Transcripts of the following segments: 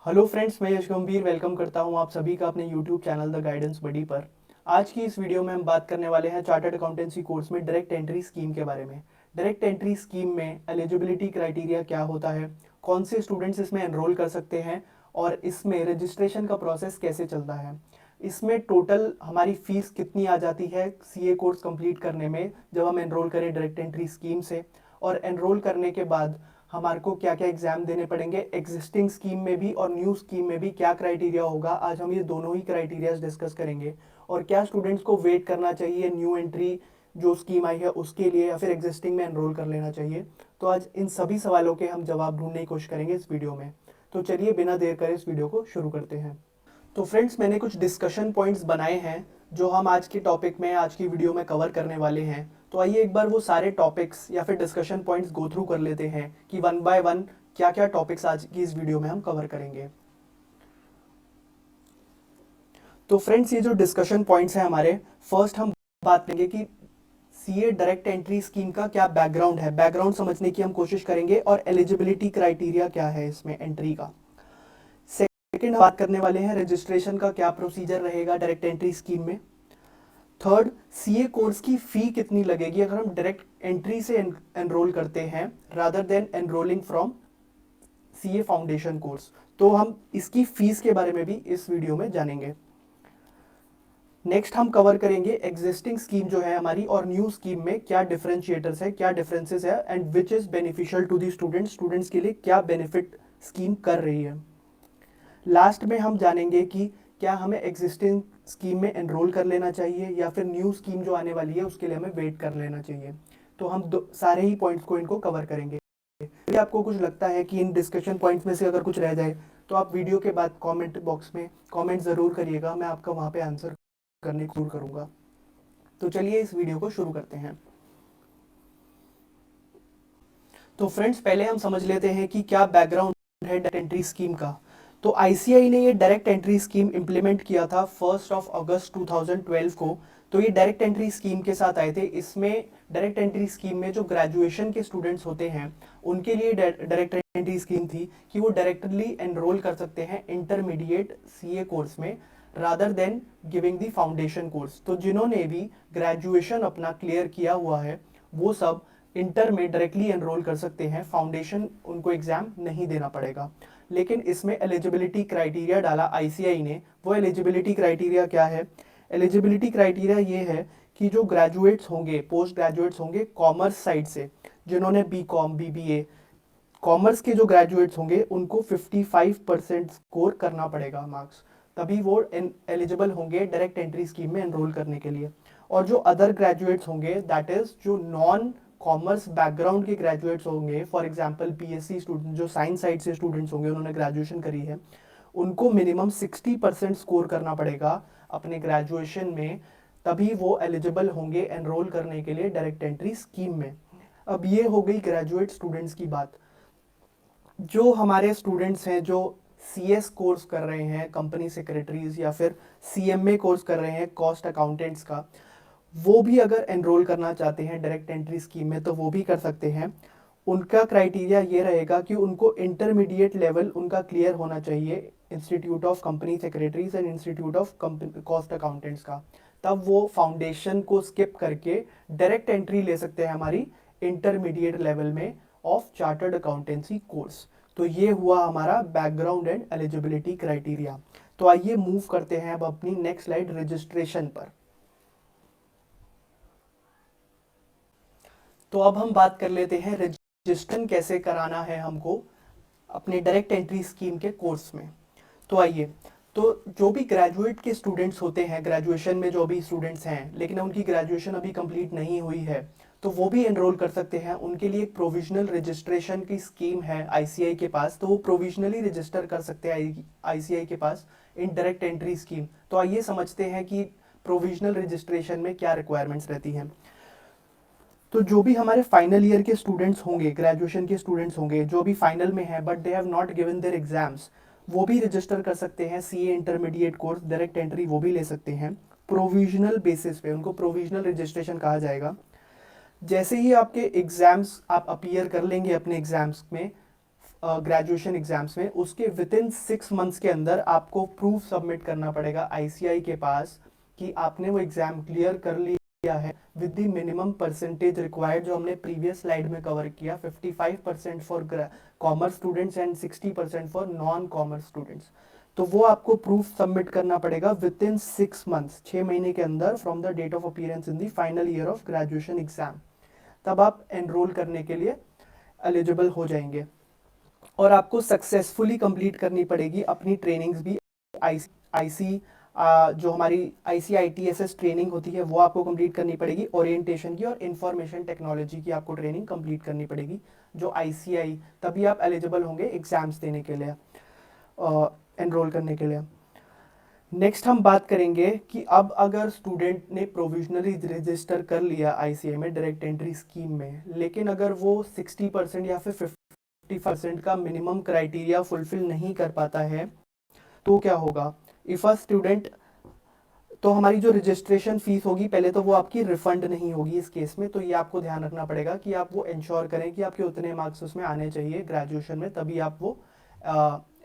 Hello friends, मैं यश गंभीर welcome करता हूं आप सभी का अपने यूट्यूब चैनल द गाइडेंस बडी पर। आज की इस वीडियो में हम बात करने वाले हैं चार्टर्ड अकाउंटेंसी कोर्स में डायरेक्ट एंट्री स्कीम के बारे में। डायरेक्ट एंट्री स्कीम में एलिजिबिलिटी क्राइटेरिया क्या होता है, कौन से स्टूडेंट्स इसमें एनरोल कर सकते हैं और इसमें रजिस्ट्रेशन का प्रोसेस कैसे चलता है। इसमें टोटल हमारी फीस कितनी आ जाती है सीए कोर्स कंप्लीट करने में जब हम एनरोल करें डायरेक्ट एंट्री स्कीम से, और एनरोल करने के बाद हमारे को क्या क्या एग्जाम देने पड़ेंगे एग्जिस्टिंग स्कीम में भी और न्यू स्कीम में भी क्या क्राइटेरिया होगा। आज हम ये दोनों ही क्राइटेरिया डिस्कस करेंगे और क्या स्टूडेंट्स को वेट करना चाहिए न्यू एंट्री जो स्कीम आई है उसके लिए या फिर एग्जिस्टिंग में एनरोल कर लेना चाहिए। तो आज इन सभी सवालों के हम जवाब ढूंढने की कोशिश करेंगे इस वीडियो में। तो चलिए बिना देर करे इस वीडियो को शुरू करते हैं। तो फ्रेंड्स, मैंने कुछ डिस्कशन पॉइंट्स बनाए हैं जो हम आज के टॉपिक में आज की वीडियो में कवर करने वाले हैं। तो आइए एक बार वो सारे टॉपिक्स या फिर डिस्कशन पॉइंट्स गो थ्रू कर लेते हैं कि वन बाय वन क्या क्या टॉपिक्स आज की इस वीडियो में हम कवर करेंगे। तो फ्रेंड्स, ये जो डिस्कशन पॉइंट्स हैं हमारे, फर्स्ट हम बात करेंगे कि सीए डायरेक्ट एंट्री स्कीम का क्या बैकग्राउंड है। बैकग्राउंड समझने की हम कोशिश करेंगे और एलिजिबिलिटी क्राइटेरिया क्या है इसमें एंट्री का। सेकंड बात करने वाले हैं रजिस्ट्रेशन का क्या प्रोसीजर रहेगा डायरेक्ट एंट्री स्कीम में। थर्ड, सीए कोर्स की फी कितनी लगेगी अगर हम डायरेक्ट एंट्री से एनरोल करते हैं rather than enrolling from CA foundation course. तो हम इसकी फीस के बारे में भी इस वीडियो में जानेंगे। नेक्स्ट हम कवर करेंगे एग्जिस्टिंग स्कीम जो है हमारी और न्यू स्कीम में क्या डिफरेंशिएटर्स है, क्या डिफरेंसेस है and which is beneficial to the students. Students के लिए क्या बेनिफिट स्कीम कर रही है। लास्ट में हम जानेंगे कि क्या हमें एग्जिस्टिंग स्कीम में एनरोल कर लेना चाहिए या फिर न्यू स्कीम जो आने वाली है उसके लिए हमें वेट कर लेना चाहिए। तो हम सारे ही पॉइंट्स को इनको कवर करेंगे। यदि आपको कुछ लगता है कि इन डिस्कशन पॉइंट्स में से अगर कुछ रह जाए तो आप वीडियो के बाद कमेंट बॉक्स में कमेंट ज़रूर करिएगा, मैं आपका वहाँ पे आंसर करने की कोशिश करूँगा। तो चलिए इस वीडियो को शुरू करते हैं। तो फ्रेंड्स, पहले हम समझ लेते हैं कि क्या बैकग्राउंड है डायरेक्ट एंट्री स्कीम का। तो आईसीएआई ने ये डायरेक्ट एंट्री स्कीम इंप्लीमेंट किया था 1 अगस्त 2012 को। तो ये डायरेक्ट एंट्री स्कीम के साथ आए थे। इसमें डायरेक्ट एंट्री स्कीम में जो ग्रेजुएशन के स्टूडेंट्स होते हैं उनके लिए डायरेक्ट एंट्री स्कीम थी कि वो डायरेक्टली एनरोल कर सकते हैं इंटरमीडिएट सीए कोर्स में rather than giving the foundation course. तो जिन्होंने भी ग्रेजुएशन अपना क्लियर किया हुआ है वो सब इंटर में डायरेक्टली एनरोल कर सकते हैं, फाउंडेशन उनको एग्जाम नहीं देना पड़ेगा। लेकिन इसमें एलिजिबिलिटी क्राइटेरिया डाला आईसीआई ने। वो एलिजिबिलिटी क्राइटेरिया क्या है? एलिजिबिलिटी क्राइटेरिया ये है कि जो ग्रेजुएट्स होंगे, पोस्ट ग्रेजुएट्स होंगे कॉमर्स साइड से, जिन्होंने बीकॉम बीबीए कॉमर्स के जो ग्रेजुएट्स होंगे उनको 55% स्कोर करना पड़ेगा मार्क्स, तभी वो एलिजिबल होंगे डायरेक्ट एंट्री स्कीम में एनरोल करने के लिए। और जो अदर ग्रेजुएट्स होंगे दैट इज जो नॉन कॉमर्स बैकग्राउंड के ग्रेजुएट्स होंगे, फॉर एग्जांपल बीएससी स्टूडेंट जो साइंस साइड से स्टूडेंट्स होंगे उन्होंने ग्रेजुएशन करी है, उनको मिनिमम 60% स्कोर करना पड़ेगा अपने ग्रेजुएशन में, तभी वो एलिजिबल होंगे एनरोल करने के लिए डायरेक्ट एंट्री स्कीम में। अब ये हो गई ग्रेजुएट स्टूडेंट्स की बात। जो हमारे स्टूडेंट्स हैं जो सीएस कोर्स कर रहे हैं, कंपनी सेक्रेटरीज या फिर सीएमए कोर्स कर रहे हैं कॉस्ट अकाउंटेंट्स का, वो भी अगर एनरोल करना चाहते हैं डायरेक्ट एंट्री स्कीम में तो वो भी कर सकते हैं। उनका क्राइटेरिया ये रहेगा कि उनको इंटरमीडिएट लेवल उनका क्लियर होना चाहिए institute of company secretaries and institute of cost accountants का, तब वो फाउंडेशन को स्किप करके डायरेक्ट एंट्री ले सकते हैं हमारी इंटरमीडिएट लेवल में ऑफ चार्टर्ड अकाउंटेंसी कोर्स। तो ये हुआ हमारा बैकग्राउंड एंड एलिजिबिलिटी क्राइटेरिया। तो आइए मूव करते हैं अब अपनी नेक्स्ट स्लाइड रजिस्ट्रेशन पर। तो अब हम बात कर लेते हैं रजिस्ट्रेशन कैसे कराना है हमको अपने डायरेक्ट एंट्री स्कीम के कोर्स में। तो आइए, तो जो भी ग्रेजुएट के स्टूडेंट्स होते हैं, ग्रेजुएशन में जो भी स्टूडेंट्स हैं लेकिन उनकी ग्रेजुएशन अभी कंप्लीट नहीं हुई है, तो वो भी एनरोल कर सकते हैं। उनके लिए एक प्रोविजनल रजिस्ट्रेशन की स्कीम है आईसीआई के पास, तो वो प्रोविजनली रजिस्टर कर सकते हैं आईसीआई के पास इन डायरेक्ट एंट्री स्कीम। तो आइए समझते हैं कि प्रोविजनल रजिस्ट्रेशन में क्या रिक्वायरमेंट्स रहती हैं। तो जो भी हमारे फाइनल ईयर के स्टूडेंट्स होंगे, ग्रेजुएशन के स्टूडेंट्स होंगे जो भी फाइनल में है but they have not given their exams, वो भी रजिस्टर कर सकते हैं CA intermediate course direct entry, वो भी ले सकते हैं प्रोविजनल बेसिस पे। उनको प्रोविजनल रजिस्ट्रेशन कहा जाएगा। जैसे ही आपके एग्जाम्स आप अपीयर कर लेंगे अपने एग्जाम्स में, ग्रेजुएशन एग्जाम्स में, उसके विद इन 6 मंथ्स के अंदर आपको प्रूफ सबमिट करना पड़ेगा आईसीआई के पास कि आपने वो एग्जाम क्लियर कर लिया है with the minimum percentage required, जो हमने प्रीवियस स्लाइड में कवर किया, 55% for commerce students and 60% for non commerce students. तो वो आपको प्रूफ सबमिट करना पड़ेगा विद इन 6 मंथ्स, 6 महीने के अंदर from the date of appearance in the final year of graduation exam. तब आप एनरोल करने के लिए एलिजिबल हो जाएंगे और आपको सक्सेसफुली कंप्लीट करनी पड़ेगी अपनी ट्रेनिंग्स भी। आईसी जो हमारी ICITSS ट्रेनिंग होती है वो आपको कंप्लीट करनी पड़ेगी, ओरिएंटेशन की और इंफॉर्मेशन टेक्नोलॉजी की आपको ट्रेनिंग कंप्लीट करनी पड़ेगी जो ICI, तभी आप एलिजिबल होंगे एग्जाम्स देने के लिए, एनरोल करने के लिए। नेक्स्ट हम बात करेंगे कि अब अगर स्टूडेंट ने प्रोविजनली रजिस्टर कर लिया ICI में डायरेक्ट एंट्री स्कीम में, लेकिन अगर वो 60% या फिर 50% का मिनिमम क्राइटेरिया फुलफिल नहीं कर पाता है तो क्या होगा। इफ अ स्टूडेंट, तो हमारी जो रजिस्ट्रेशन फीस होगी पहले तो वो आपकी रिफंड नहीं होगी इस केस में, तो ये आपको ध्यान रखना पड़ेगा कि आप वो इंश्योर करें कि आपके उतने मार्क्स उसमें आने चाहिए ग्रेजुएशन में, तभी आप वो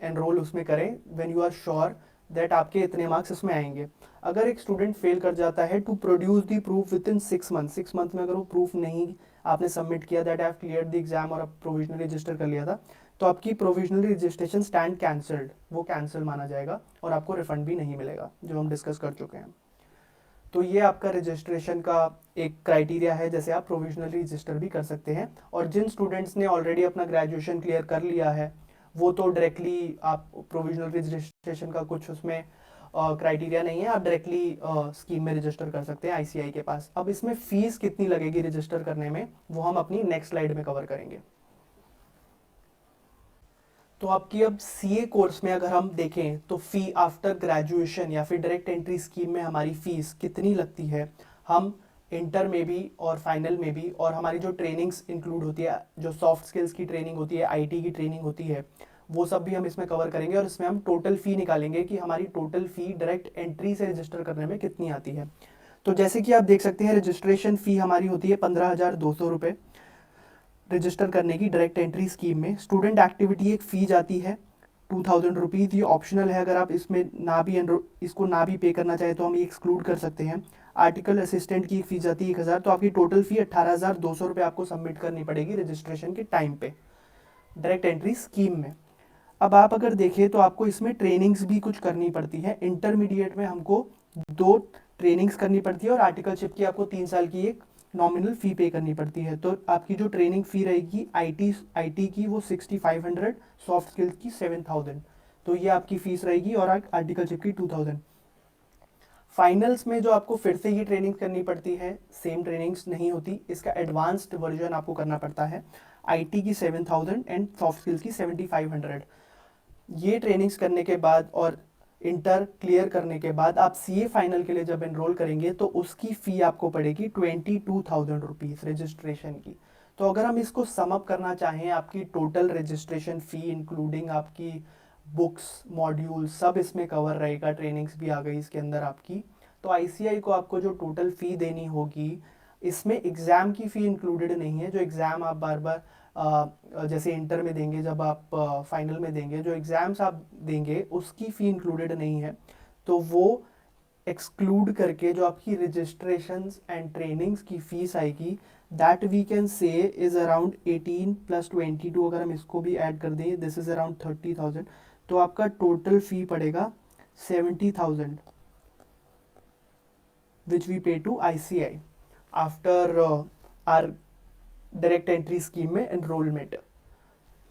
एनरोल उसमें करें when you are sure that आपके इतने मार्क्स इसमें आएंगे। अगर एक स्टूडेंट फेल कर जाता है to produce the proof within 6 month, 6 month में अगर वो प्रूफ नहीं आपने सबमिट किया that I have cleared the exam और आप प्रोविजनली रजिस्टर कर लिया था, तो आपकी प्रोविजनली रजिस्ट्रेशन स्टैंड कैंसल्ड, वो कैंसिल माना जाएगा और आपको रिफंड भी नहीं मिलेगा, जो हम डिस्कस कर चुके हैं। तो ये आपका रजिस्ट्रेशन का एक क्राइटेरिया है, जैसे आप प्रोविजनली रजिस्टर भी कर सकते हैं। और जिन स्टूडेंट्स ने ऑलरेडी अपना ग्रेजुएशन क्लियर कर लिया है वो तो डायरेक्टली आप प्रोविजनल रजिस्ट्रेशन का कुछ उसमें क्राइटेरिया नहीं है, आप डायरेक्टली स्कीम में रजिस्टर कर सकते हैं आईसीआई के पास। अब इसमें फीस कितनी लगेगी रजिस्टर करने में वो हम अपनी नेक्स्ट स्लाइड में कवर करेंगे। तो आपकी अब सीए कोर्स में अगर हम देखें तो फी आफ्टर ग्रेजुएशन या फिर डायरेक्ट एंट्री स्कीम में हमारी फीस कितनी लगती है, हम इंटर में भी और फाइनल में भी, और हमारी जो ट्रेनिंग्स इंक्लूड होती है, जो सॉफ्ट स्किल्स की ट्रेनिंग होती है, आईटी की ट्रेनिंग होती है, वो सब भी हम इसमें कवर करेंगे और इसमें हम टोटल फी निकालेंगे कि हमारी टोटल फी डायरेक्ट एंट्री से रजिस्टर करने में कितनी आती है। तो जैसे कि आप देख सकते हैं रजिस्ट्रेशन फी हमारी होती है 15,200 रुपये रजिस्टर करने की डायरेक्ट एंट्री स्कीम में। स्टूडेंट एक्टिविटी एक फी जाती है 2,000 रुपीज़, ये ऑप्शनल है, अगर आप इसमें ना भी इसको ना भी पे करना चाहे तो हम ये एक्सक्लूड कर सकते हैं। आर्टिकल असिस्टेंट की एक फीस जाती है 1,000, तो आपकी टोटल फी 18,200 रुपये आपको सबमिट करनी पड़ेगी रजिस्ट्रेशन के टाइम पे डायरेक्ट एंट्री स्कीम में। अब आप अगर देखें तो आपको इसमें ट्रेनिंग्स भी कुछ करनी पड़ती है। इंटरमीडिएट में हमको 2 ट्रेनिंग्स करनी पड़ती है और आर्टिकलशिप की आपको 3 साल की एक नॉमिनल फ़ी पे करनी पड़ती है। तो आपकी जो ट्रेनिंग फ़ी रहेगी आईटी की वो 6,500, सॉफ्ट स्किल्स की 7,000, तो ये आपकी फ़ीस रहेगी, और आर्टिकलशिप की 2,000। फाइनल्स में जो आपको फिर से ये ट्रेनिंग करनी पड़ती है, सेम ट्रेनिंग्स नहीं होती, इसका एडवांस्ड वर्जन आपको करना पड़ता है। आईटी की 7,000 एंड सॉफ्ट स्किल्स की 7,500। ये ट्रेनिंग्स करने के बाद और इंटर क्लियर करने के बाद आप सीए फाइनल के लिए जब एनरोल करेंगे तो उसकी फ़ी आपको पड़ेगी 22,000 रुपीज़ रजिस्ट्रेशन की। तो अगर हम इसको समअप करना चाहें, आपकी टोटल रजिस्ट्रेशन फ़ी इंक्लूडिंग आपकी बुक्स, मॉड्यूल सब इसमें कवर रहेगा, ट्रेनिंग्स भी आ गई इसके अंदर आपकी, तो आईसीआई को आपको जो टोटल फ़ी देनी होगी, इसमें एग्ज़ाम की फ़ी इंक्लूडेड नहीं है। जो एग्ज़ाम आप बार बार जैसे इंटर में देंगे, जब आप फाइनल में देंगे, जो एग्ज़ाम्स आप देंगे उसकी फ़ी इंक्लूडेड नहीं है, तो वो एक्सक्लूड करके जो आपकी रजिस्ट्रेशंस एंड ट्रेनिंग्स की फ़ीस आएगी that we can say is around 18 + 22, अगर हम इसको भी ऐड कर दें दिस इज़ अराउंड 30,000, तो आपका टोटल फ़ी पड़ेगा 70,000 which we pay to ICI after our direct entry scheme में enrollment.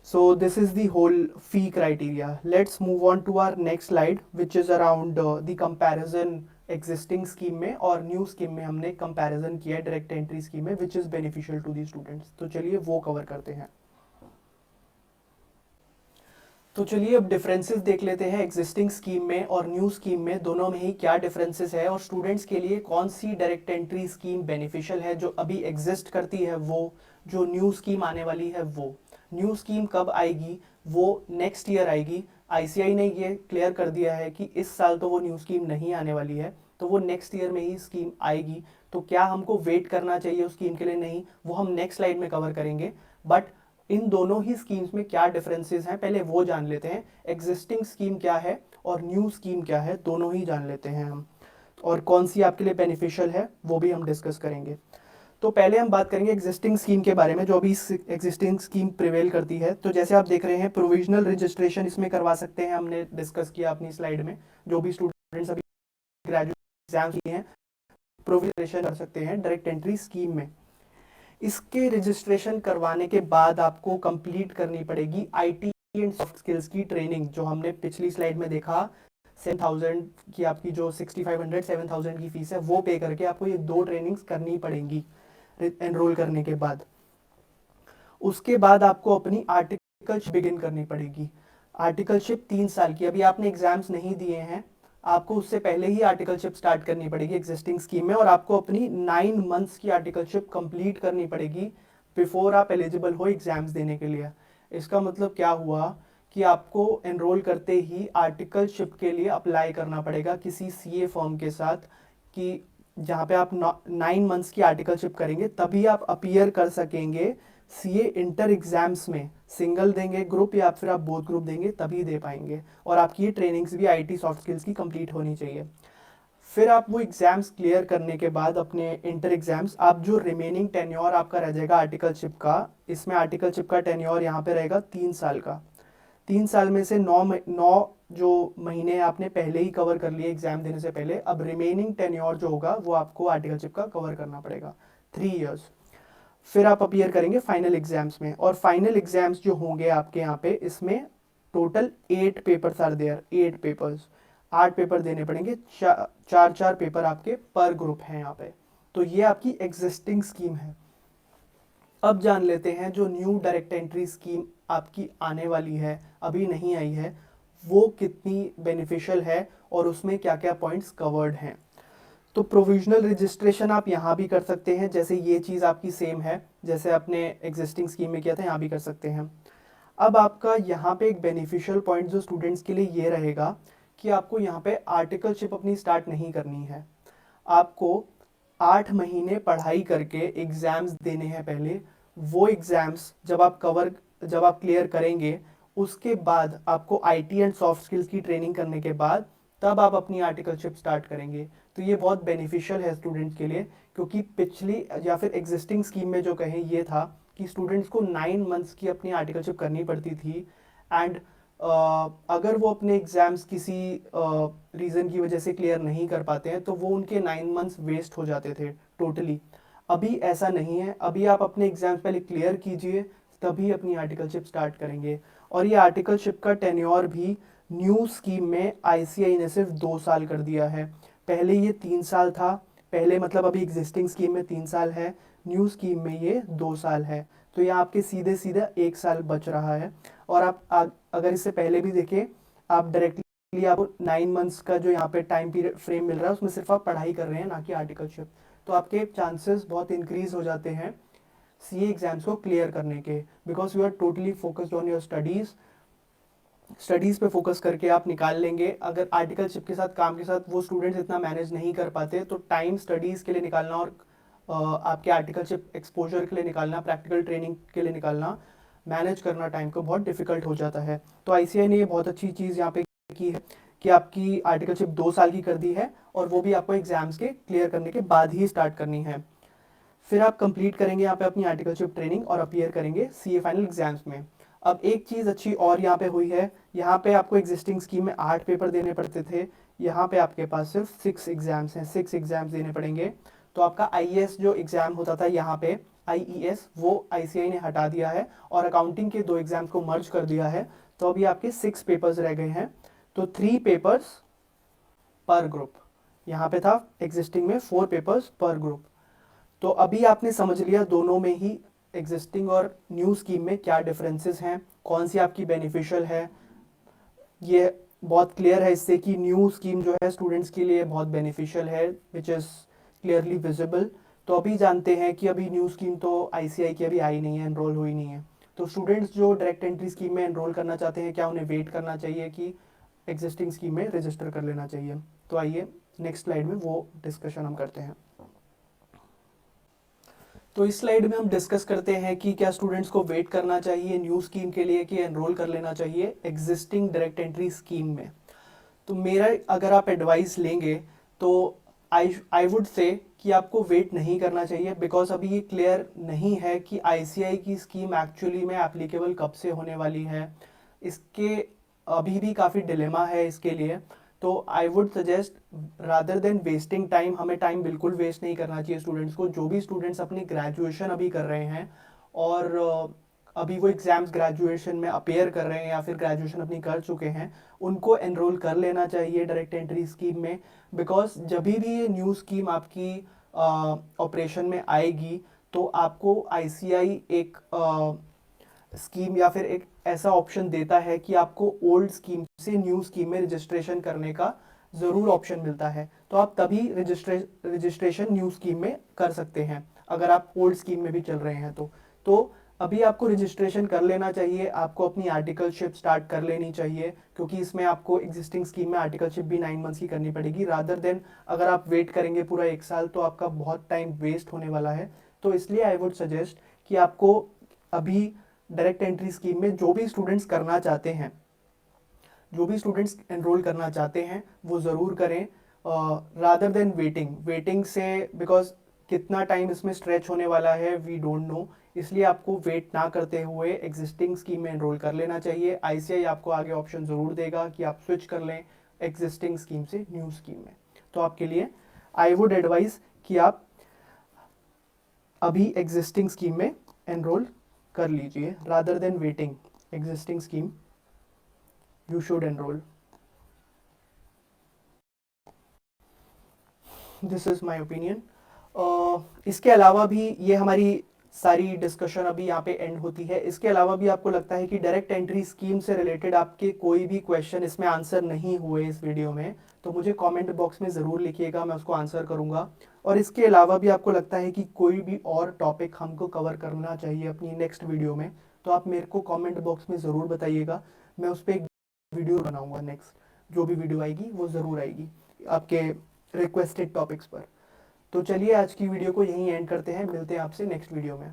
So this is the whole fee criteria. Let's move on to our next slide which is around the comparison existing scheme में और new scheme में हमने comparison किया direct entry scheme में which is beneficial to the students. तो चलिए वो cover करते हैं। तो चलिए अब डिफरेंसेस देख लेते हैं एग्जिस्टिंग स्कीम में और न्यू स्कीम में, दोनों में ही क्या डिफरेंसेस है और स्टूडेंट्स के लिए कौन सी डायरेक्ट एंट्री स्कीम बेनिफिशियल है, जो अभी एग्जिस्ट करती है वो, जो न्यू स्कीम आने वाली है वो। न्यू स्कीम कब आएगी, वो नेक्स्ट ईयर आएगी। आईसीआई ने ये क्लियर कर दिया है कि इस साल तो वो न्यू स्कीम नहीं आने वाली है, तो वो नेक्स्ट ईयर में ही स्कीम आएगी। तो क्या हमको वेट करना चाहिए उस स्कीम के लिए, नहीं, वो हम नेक्स्ट स्लाइड में कवर करेंगे। बट इन दोनों ही स्कीम्स में क्या डिफरेंसेस हैं पहले वो जान लेते हैं। एग्जिस्टिंग स्कीम क्या है और न्यू स्कीम क्या है, दोनों ही जान लेते हैं हम, और कौन सी आपके लिए बेनिफिशियल है वो भी हम डिस्कस करेंगे। तो पहले हम बात करेंगे एग्जिस्टिंग स्कीम के बारे में, जो अभी एग्जिस्टिंग स्कीम प्रिवेल करती है। तो जैसे आप देख रहे हैं, प्रोविजनल रजिस्ट्रेशन इसमें करवा सकते हैं, हमने डिस्कस किया अपनी स्लाइड में। जो भी स्टूडेंट्स अभी ग्रेजुएट एग्जाम किए हैं, प्रोविजनल कर सकते हैं डायरेक्ट एंट्री स्कीम में। इसके रजिस्ट्रेशन करवाने के बाद आपको कंप्लीट करनी पड़ेगी आईटी एंड सॉफ्ट स्किल्स की ट्रेनिंग, जो हमने पिछली स्लाइड में देखा। 7,000 की आपकी जो 6,500 7,000 की फीस है वो पे करके आपको ये 2 ट्रेनिंग्स करनी पड़ेंगी एनरोल करने के बाद। उसके बाद आपको अपनी आर्टिकलशिप बिगिन करनी पड़ेगी। आर्टिकलशिप 3 साल की, अभी आपने एग्जाम्स नहीं दिए हैं, आपको उससे पहले ही आर्टिकलशिप स्टार्ट करनी पड़ेगी एग्जिस्टिंग स्कीम में, और आपको अपनी 9 मंथ्स की आर्टिकलशिप कंप्लीट करनी पड़ेगी बिफोर आप एलिजिबल हो एग्जाम्स देने के लिए। इसका मतलब क्या हुआ कि आपको एनरोल करते ही आर्टिकलशिप के लिए अप्लाई करना पड़ेगा किसी सीए फर्म के साथ, कि जहाँ पे आप 9 मंथ्स की आर्टिकलशिप करेंगे तभी आप अपीयर कर सकेंगे सीए इंटर एग्जाम्स में। सिंगल देंगे ग्रुप या फिर आप बोथ ग्रुप देंगे तभी दे पाएंगे, और आपकी ये ट्रेनिंग्स भी आईटी सॉफ्ट स्किल्स की कंप्लीट होनी चाहिए। फिर आप वो एग्जाम्स क्लियर करने के बाद अपने इंटर एग्जाम्स, आप जो रिमेनिंग टेन्योर आपका रह जाएगा आर्टिकलशिप का, इसमें आर्टिकलशिप का टेन्योर यहाँ पे रहेगा 3 साल का। 3 साल में से 9 जो महीने आपने पहले ही कवर कर लिए एग्जाम देने से पहले, अब रिमेनिंग टेन्योर जो होगा वो आपको आर्टिकलशिप का कवर करना पड़ेगा, 3 इयर्स। फिर आप अपीयर करेंगे फाइनल एग्जाम्स में, और फाइनल एग्जाम्स जो होंगे आपके यहाँ पे, इसमें total 8 papers are there, 8 papers, 8 paper देने पड़ेंगे। चार चार पेपर आपके पर ग्रुप हैं यहाँ पे। तो ये आपकी एग्जिस्टिंग स्कीम है। अब जान लेते हैं जो न्यू डायरेक्ट एंट्री स्कीम आपकी आने वाली है, अभी नहीं आई है, वो कितनी बेनिफिशियल है और उसमें क्या क्या पॉइंट्स कवर्ड हैं। तो प्रोविजनल रजिस्ट्रेशन आप यहाँ भी कर सकते हैं, जैसे ये चीज़ आपकी सेम है जैसे आपने एग्जिस्टिंग स्कीम में किया था, यहाँ भी कर सकते हैं। अब आपका यहाँ पे एक बेनिफिशियल पॉइंट जो स्टूडेंट्स के लिए ये रहेगा कि आपको यहाँ पे आर्टिकलशिप अपनी स्टार्ट नहीं करनी है। आपको 8 महीने पढ़ाई करके एग्जाम्स देने हैं पहले। वो एग्जाम्स जब आप क्लियर करेंगे, उसके बाद आपको आईटी एंड सॉफ्ट स्किल्स की ट्रेनिंग करने के बाद तब आप अपनी आर्टिकलशिप स्टार्ट करेंगे। तो ये बहुत बेनिफिशियल है स्टूडेंट्स के लिए, क्योंकि पिछली या फिर एग्जिस्टिंग स्कीम में जो कहें ये था कि स्टूडेंट्स को 9 मंथ्स की अपनी आर्टिकलशिप करनी पड़ती थी, एंड अगर वो अपने एग्जाम्स किसी रीज़न की वजह से क्लियर नहीं कर पाते हैं तो वो उनके 9 मंथ्स वेस्ट हो जाते थे टोटली। अभी ऐसा नहीं है, अभी आप अपने एग्जाम्स पहले क्लियर कीजिए तभी अपनी आर्टिकलशिप स्टार्ट करेंगे। और ये आर्टिकलशिप का टेन्योर भी न्यू स्कीम में आईसीआई ने सिर्फ 2 साल कर दिया है। पहले ये 3 साल था, पहले मतलब अभी एग्जिस्टिंग स्कीम में 3 साल है, न्यू स्कीम में ये 2 साल है। तो ये आपके सीधे सीधे 1 साल बच रहा है। और अगर इससे पहले भी देखें, आप डायरेक्टली आपको 9 मंथ्स का जो यहाँ पे टाइम पीरियड फ्रेम मिल रहा है उसमें सिर्फ आप पढ़ाई कर रहे हैं, ना कि आर्टिकलशिप। तो आपके चांसेस बहुत इंक्रीज हो जाते हैं सीए एग्जाम्स को क्लियर करने के, because you are totally focused on your studies. Studies पे फोकस करके आप निकाल लेंगे। अगर आर्टिकलशिप के साथ काम के साथ वो स्टूडेंट्स इतना मैनेज नहीं कर पाते, तो टाइम स्टडीज के लिए निकालना और आपके आर्टिकलशिप एक्सपोजर के लिए निकालना, प्रैक्टिकल ट्रेनिंग के लिए निकालना, मैनेज करना टाइम को बहुत डिफिकल्ट हो जाता है। तो आईसीआई ने ये बहुत अच्छी चीज़ यहाँ पे की है कि आपकी आर्टिकलशिप 2 साल की कर दी है, और वो भी आपको एग्जाम्स के क्लियर करने के बाद ही स्टार्ट करनी है। फिर आप कंप्लीट करेंगे यहाँ पे अपनी आर्टिकलशिप ट्रेनिंग और अपीयर करेंगे सीए फाइनल एग्जाम्स में। अब एक चीज़ अच्छी और यहाँ पे हुई है, यहाँ पे आपको एग्जिस्टिंग स्कीम में 8 पेपर देने पड़ते थे, यहाँ पे आपके पास सिर्फ 6 एग्जाम्स हैं, 6 एग्जाम्स देने पड़ेंगे। तो आपका आईएएस जो एग्जाम होता था यहाँ पे, आईईएस, वो आईसीआई ने हटा दिया है और अकाउंटिंग के 2 एग्जाम्स को मर्ज कर दिया है। तो अभी आपके 6 पेपर्स रह गए हैं, तो 3 पेपर्स पर ग्रुप। यहाँ पे था एग्जिस्टिंग में 4 पेपर्स पर ग्रुप। तो अभी आपने समझ लिया दोनों में ही, एग्जिस्टिंग और न्यू स्कीम में क्या डिफरेंसेस हैं, कौन सी आपकी बेनिफिशियल है। ये बहुत क्लियर है इससे कि न्यू स्कीम जो है स्टूडेंट्स के लिए बहुत बेनिफिशियल है, विच इज़ क्लियरली विजिबल। तो अभी जानते हैं कि अभी न्यू स्कीम तो आईसीआई की अभी आई नहीं है, एनरोल हुई नहीं है। तो स्टूडेंट्स जो डायरेक्ट एंट्री स्कीम में एनरोल करना चाहते हैं, क्या उन्हें वेट करना चाहिए कि एग्जिस्टिंग स्कीम में रजिस्टर कर लेना चाहिए? तो आइए नेक्स्ट स्लाइड में वो डिस्कशन हम करते हैं। तो इस स्लाइड में हम डिस्कस करते हैं कि क्या स्टूडेंट्स को वेट करना चाहिए न्यू स्कीम के लिए कि एनरोल कर लेना चाहिए एग्जिस्टिंग डायरेक्ट एंट्री स्कीम में। तो मेरा अगर आप एडवाइस लेंगे तो आई वुड से कि आपको वेट नहीं करना चाहिए, बिकॉज अभी ये क्लियर नहीं है कि आईसीआई की स्कीम एक्चुअली में एप्लीकेबल कब से होने वाली है। इसके अभी भी काफ़ी डिलेमा है इसके लिए। तो I would suggest rather than wasting time, हमें टाइम बिल्कुल वेस्ट नहीं करना चाहिए स्टूडेंट्स को। जो भी स्टूडेंट्स अपनी ग्रेजुएशन अभी कर रहे हैं और अभी वो एग्जाम्स ग्रेजुएशन में अपेयर कर रहे हैं या फिर ग्रेजुएशन अपनी कर चुके हैं, उनको एनरोल कर लेना चाहिए डायरेक्ट एंट्री स्कीम में। बिकॉज जब भी ये न्यू स्कीम आपकी ऑपरेशन में आएगी तो आपको आईसीआई एक स्कीम या फिर एक ऐसा ऑप्शन देता है कि आपको ओल्ड स्कीम से न्यू स्कीम में रजिस्ट्रेशन करने का ज़रूर ऑप्शन मिलता है। तो आप तभी रजिस्ट्रेशन न्यू स्कीम में कर सकते हैं अगर आप ओल्ड स्कीम में भी चल रहे हैं तो अभी आपको रजिस्ट्रेशन कर लेना चाहिए। आपको अपनी आर्टिकलशिप स्टार्ट कर लेनी चाहिए, क्योंकि इसमें आपको एग्जिस्टिंग स्कीम में आर्टिकलशिप भी 9 मंथ्स की करनी पड़ेगी। रादर देन अगर आप वेट करेंगे पूरा 1 साल तो आपका बहुत टाइम वेस्ट होने वाला है। तो इसलिए आई वुड सजेस्ट कि आपको अभी डायरेक्ट एंट्री स्कीम में जो भी स्टूडेंट्स करना चाहते हैं, जो भी स्टूडेंट्स एनरोल करना चाहते हैं वो ज़रूर करें रादर देन वेटिंग से, बिकॉज कितना टाइम इसमें स्ट्रेच होने वाला है वी डोंट नो। इसलिए आपको वेट ना करते हुए एग्जिस्टिंग स्कीम में एनरोल कर लेना चाहिए। आईसीआई आपको आगे ऑप्शन ज़रूर देगा कि आप स्विच कर लें एग्जिस्टिंग स्कीम से न्यू स्कीम में। तो आपके लिए आई वुड एडवाइस कि आप अभी एग्जिस्टिंग स्कीम में एनरोल कर लीजिए rather than waiting existing scheme you should enrol. This is my opinion. इसके अलावा भी ये हमारी सारी डिस्कशन अभी यहाँ पे एंड होती है। इसके अलावा भी आपको लगता है कि डायरेक्ट एंट्री स्कीम से रिलेटेड आपके कोई भी क्वेश्चन इसमें आंसर नहीं हुए इस वीडियो में, तो मुझे कमेंट बॉक्स में ज़रूर लिखिएगा, मैं उसको आंसर करूँगा। और इसके अलावा भी आपको लगता है कि कोई भी और टॉपिक हमको कवर करना चाहिए अपनी नेक्स्ट वीडियो में, तो आप मेरे को कमेंट बॉक्स में ज़रूर बताइएगा। मैं उस पर एक वीडियो बनाऊँगा। नेक्स्ट जो भी वीडियो आएगी वो ज़रूर आएगी आपके रिक्वेस्टेड टॉपिक्स पर। तो चलिए आज की वीडियो को यहीं एंड करते हैं, मिलते हैं आपसे नेक्स्ट वीडियो में।